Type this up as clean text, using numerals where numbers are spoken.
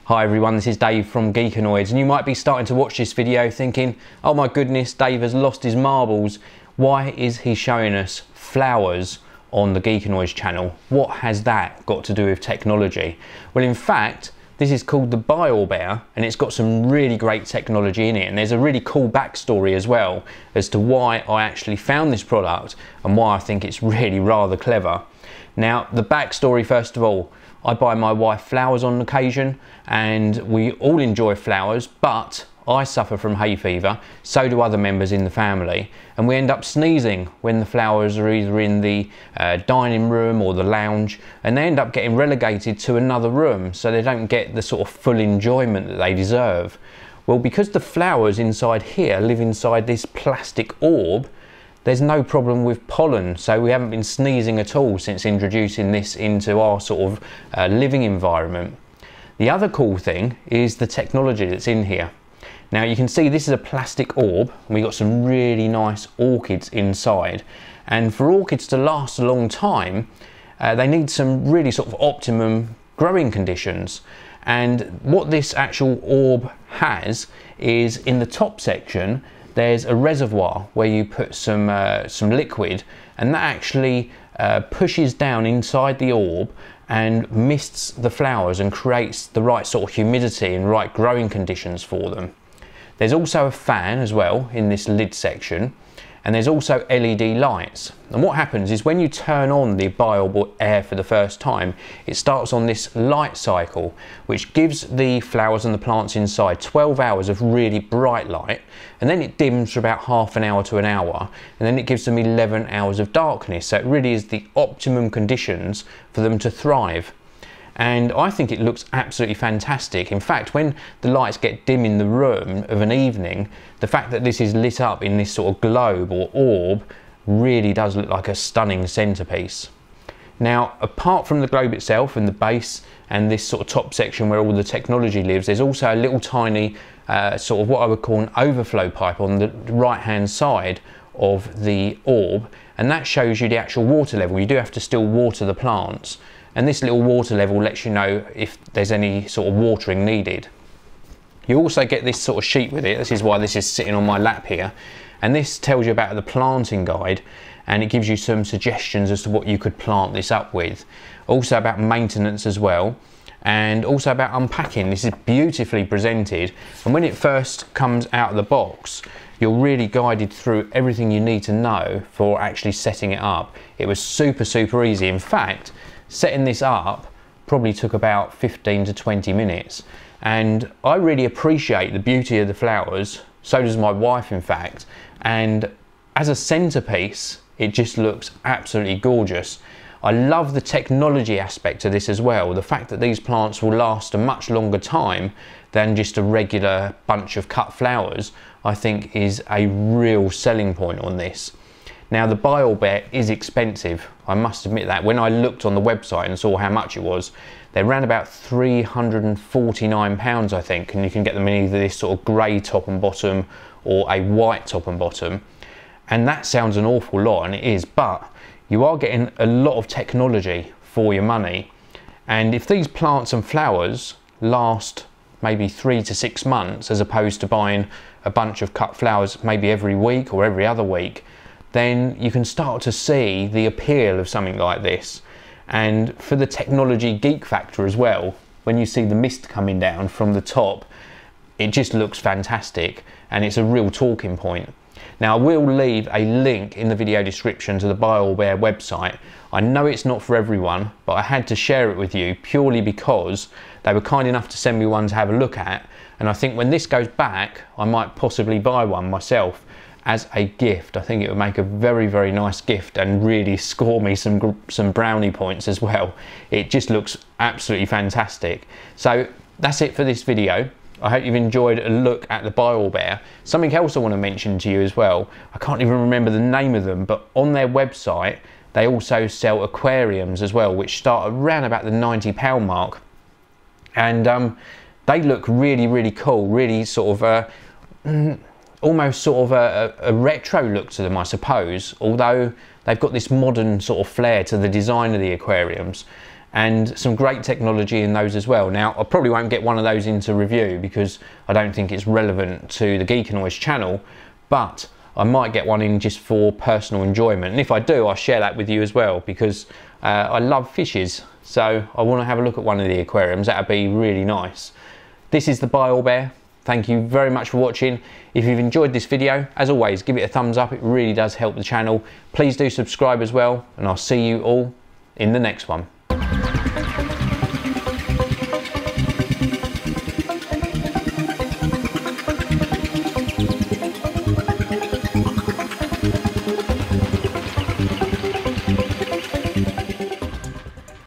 Hi everyone, this is Dave from Geekanoids, and you might be starting to watch this video thinking, oh my goodness, Dave has lost his marbles. Why is he showing us flowers on the Geekanoids channel? What has that got to do with technology? Well, in fact, this is called the biOrb, and it's got some really great technology in it, and there's a really cool backstory as well as to why I actually found this product and why I think it's really rather clever. Now, the backstory, first of all, I buy my wife flowers on occasion, and we all enjoy flowers, but I suffer from hay fever, so do other members in the family, and we end up sneezing when the flowers are either in the dining room or the lounge, and they end up getting relegated to another room, so they don't get the sort of full enjoyment that they deserve. Well, because the flowers inside here live inside this plastic orb, there's no problem with pollen, so we haven't been sneezing at all since introducing this into our sort of living environment. The other cool thing is the technology that's in here. Now you can see this is a plastic orb, and we've got some really nice orchids inside, and for orchids to last a long time they need some really sort of optimum growing conditions. And what this actual orb has is, in the top section there's a reservoir where you put some liquid, and that actually pushes down inside the orb and mists the flowers and creates the right sort of humidity and right growing conditions for them. There's also a fan as well in this lid section, and there's also LED lights. And what happens is when you turn on the biOrb air for the first time, it starts on this light cycle, which gives the flowers and the plants inside 12 hours of really bright light, and then it dims for about half an hour to an hour, and then it gives them 11 hours of darkness. So it really is the optimum conditions for them to thrive. And I think it looks absolutely fantastic. In fact, when the lights get dim in the room of an evening, the fact that this is lit up in this sort of globe or orb really does look like a stunning centerpiece. Now, apart from the globe itself and the base and this sort of top section where all the technology lives, there's also a little tiny sort of what I would call an overflow pipe on the right hand side of the orb, and that shows you the actual water level. You do have to still water the plants, and this little water level lets you know if there's any sort of watering needed. You also get this sort of sheet with it. This is why this is sitting on my lap here, and this tells you about the planting guide, and it gives you some suggestions as to what you could plant this up with. Also about maintenance as well, and also about unpacking. This is beautifully presented, and when it first comes out of the box, you're really guided through everything you need to know for actually setting it up. It was super easy. In fact, setting this up probably took about 15 to 20 minutes, and I really appreciate the beauty of the flowers. So does my wife, in fact, and as a centerpiece it just looks absolutely gorgeous. I love the technology aspect of this as well. The fact that these plants will last a much longer time than just a regular bunch of cut flowers, I think is a real selling point on this. Now, the biOrb is expensive, I must admit that. When I looked on the website and saw how much it was, they ran about £349, I think, and you can get them in either this sort of grey top and bottom or a white top and bottom. And that sounds an awful lot, and it is, but you are getting a lot of technology for your money. And if these plants and flowers last maybe 3 to 6 months, as opposed to buying a bunch of cut flowers maybe every week or every other week, then you can start to see the appeal of something like this. And for the technology geek factor as well, when you see the mist coming down from the top, it just looks fantastic, and it's a real talking point. Now, I will leave a link in the video description to the biOrb website. I know it's not for everyone, but I had to share it with you purely because they were kind enough to send me one to have a look at, and I think when this goes back, I might possibly buy one myself as a gift. I think it would make a very nice gift and really score me some brownie points as well. It just looks absolutely fantastic. So that's it for this video. I hope you've enjoyed a look at the biOrb. Something else I want to mention to you as well, I can't even remember the name of them, but on their website they also sell aquariums as well, which start around about the £90 mark, and they look really cool, really sort of almost sort of a retro look to them, I suppose, although they've got this modern sort of flair to the design of the aquariums, and some great technology in those as well. Now, I probably won't get one of those into review because I don't think it's relevant to the Geekanoids channel, but I might get one in just for personal enjoyment. And if I do, I'll share that with you as well, because I love fishes. So I want to have a look at one of the aquariums. That'd be really nice. This is the biOrb. Thank you very much for watching. If you've enjoyed this video, as always, give it a thumbs up. It really does help the channel. Please do subscribe as well, and I'll see you all in the next one.